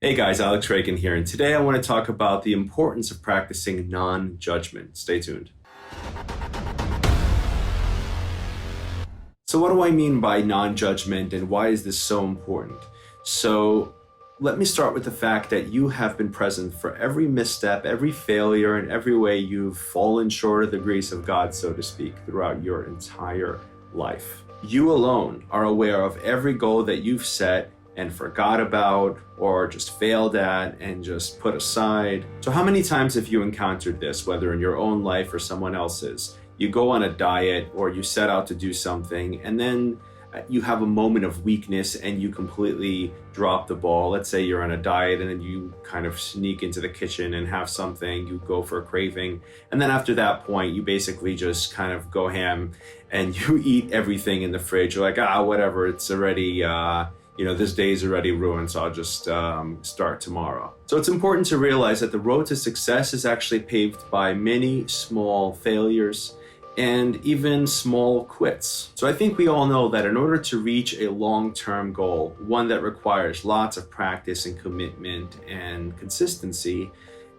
Hey guys, Alex Raykin here, and today I want to talk about the importance of practicing non-judgment. Stay tuned. So what do I mean by non-judgment and why is this so important? So let me start with the fact that you have been present for every misstep, every failure, and every way you've fallen short of the grace of God, so to speak, throughout your entire life. You alone are aware of every goal that you've set and forgot about or just failed at and just put aside. So how many times have you encountered this, whether in your own life or someone else's? You go on a diet or you set out to do something and then you have a moment of weakness and you completely drop the ball. Let's say you're on a diet and then you kind of sneak into the kitchen and have something, you go for a craving. And then after that point, you basically just kind of go ham and you eat everything in the fridge. You're like, whatever, it's already, this day's already ruined, so I'll just start tomorrow. So it's important to realize that the road to success is actually paved by many small failures and even small quits. So I think we all know that in order to reach a long-term goal, one that requires lots of practice and commitment and consistency,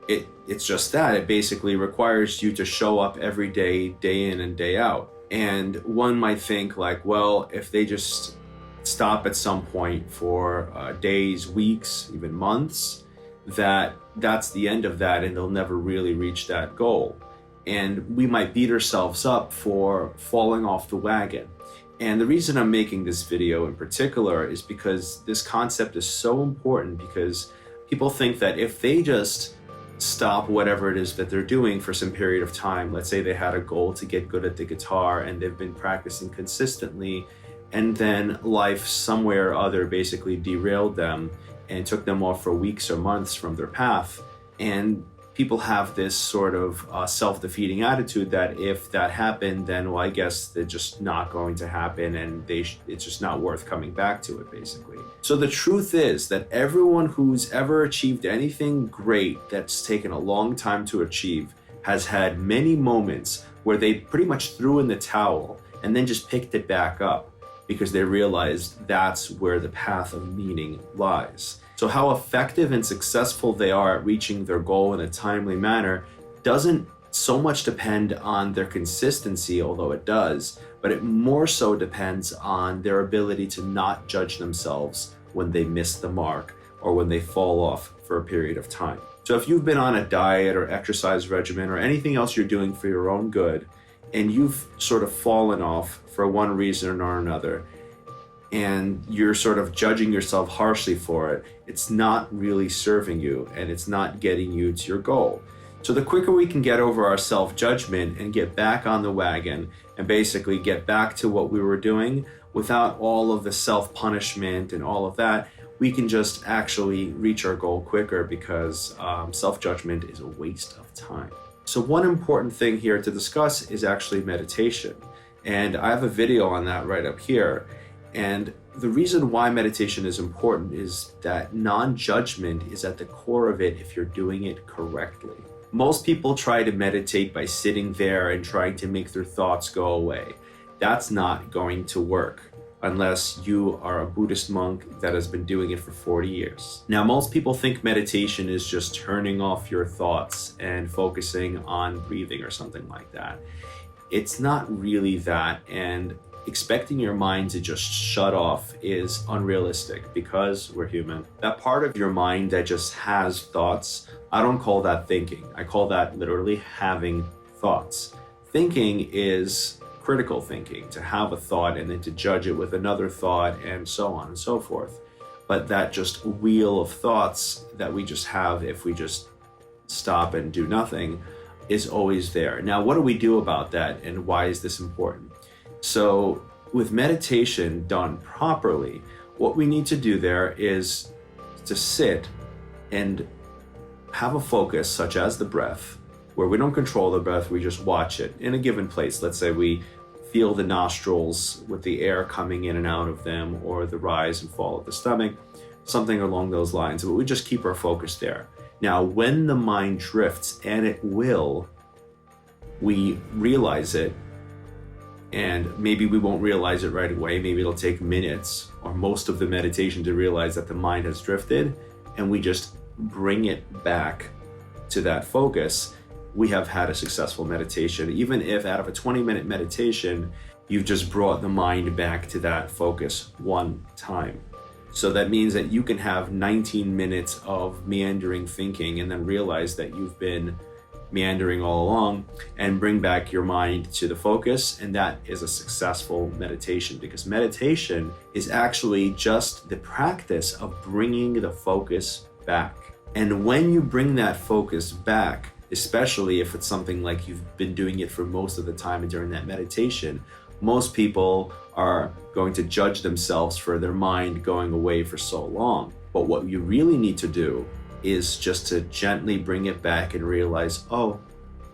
it's just that. It basically requires you to show up every day, day in and day out. And one might think like, well, if they just stop at some point for days, weeks, even months, that's the end of that and they'll never really reach that goal. And we might beat ourselves up for falling off the wagon. And the reason I'm making this video in particular is because this concept is so important, because people think that if they just stop whatever it is that they're doing for some period of time, let's say they had a goal to get good at the guitar and they've been practicing consistently, and then life somewhere or other basically derailed them and took them off for weeks or months from their path. And people have this sort of self-defeating attitude that if that happened, then, well, I guess they're just not going to happen and it's just not worth coming back to it, basically. So the truth is that everyone who's ever achieved anything great that's taken a long time to achieve has had many moments where they pretty much threw in the towel and then just picked it back up, because they realized that's where the path of meaning lies. So how effective and successful they are at reaching their goal in a timely manner doesn't so much depend on their consistency, although it does, but it more so depends on their ability to not judge themselves when they miss the mark or when they fall off for a period of time. So if you've been on a diet or exercise regimen or anything else you're doing for your own good, and you've sort of fallen off for one reason or another, and you're sort of judging yourself harshly for it, it's not really serving you and it's not getting you to your goal. So the quicker we can get over our self-judgment and get back on the wagon and basically get back to what we were doing without all of the self-punishment and all of that, we can just actually reach our goal quicker, because self-judgment is a waste of time. So one important thing here to discuss is actually meditation. And I have a video on that right up here. And the reason why meditation is important is that non-judgment is at the core of it if you're doing it correctly. Most people try to meditate by sitting there and trying to make their thoughts go away. That's not going to work unless you are a Buddhist monk that has been doing it for 40 years. Now, most people think meditation is just turning off your thoughts and focusing on breathing or something like that. It's not really that, and expecting your mind to just shut off is unrealistic because we're human. That part of your mind that just has thoughts, I don't call that thinking. I call that literally having thoughts. Thinking is critical thinking, to have a thought and then to judge it with another thought and so on and so forth. But that just wheel of thoughts that we just have if we just stop and do nothing is always there. Now, what do we do about that and why is this important? So with meditation done properly, what we need to do there is to sit and have a focus such as the breath, where we don't control the breath, we just watch it in a given place. Let's say we feel the nostrils with the air coming in and out of them, or the rise and fall of the stomach, something along those lines, but we just keep our focus there. Now, when the mind drifts, and it will, we realize it, and maybe we won't realize it right away. Maybe it'll take minutes or most of the meditation to realize that the mind has drifted, and we just bring it back to that focus, we have had a successful meditation. Even if out of a 20-minute meditation, you've just brought the mind back to that focus one time. So that means that you can have 19 minutes of meandering thinking and then realize that you've been meandering all along and bring back your mind to the focus. And that is a successful meditation, because meditation is actually just the practice of bringing the focus back. And when you bring that focus back, especially if it's something like you've been doing it for most of the time during that meditation, most people are going to judge themselves for their mind going away for so long. But what you really need to do is just to gently bring it back and realize, oh,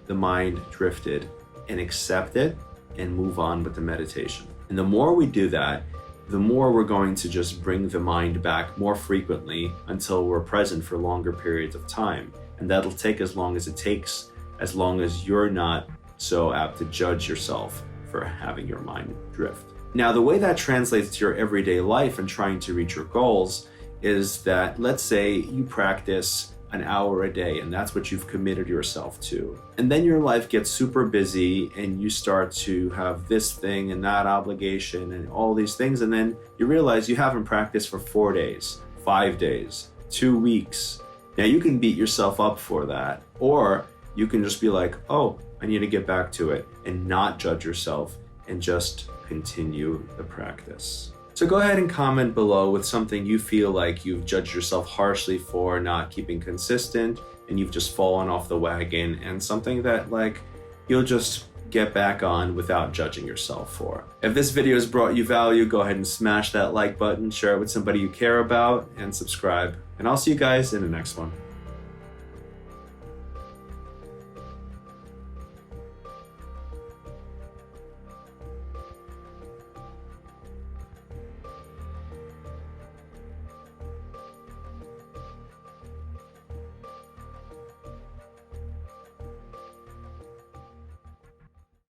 the mind drifted, and accept it and move on with the meditation. And the more we do that, the more we're going to just bring the mind back more frequently until we're present for longer periods of time. And that'll take as long as it takes, as long as you're not so apt to judge yourself for having your mind drift. Now, the way that translates to your everyday life and trying to reach your goals is that, let's say you practice an hour a day and that's what you've committed yourself to. And then your life gets super busy and you start to have this thing and that obligation and all these things. And then you realize you haven't practiced for 4 days, 5 days, 2 weeks. Now you can beat yourself up for that, or you can just be like, oh, I need to get back to it, and not judge yourself and just continue the practice. So go ahead and comment below with something you feel like you've judged yourself harshly for not keeping consistent and you've just fallen off the wagon, and something that like you'll just get back on without judging yourself for. If this video has brought you value, go ahead and smash that like button, share it with somebody you care about, and subscribe. And I'll see you guys in the next one.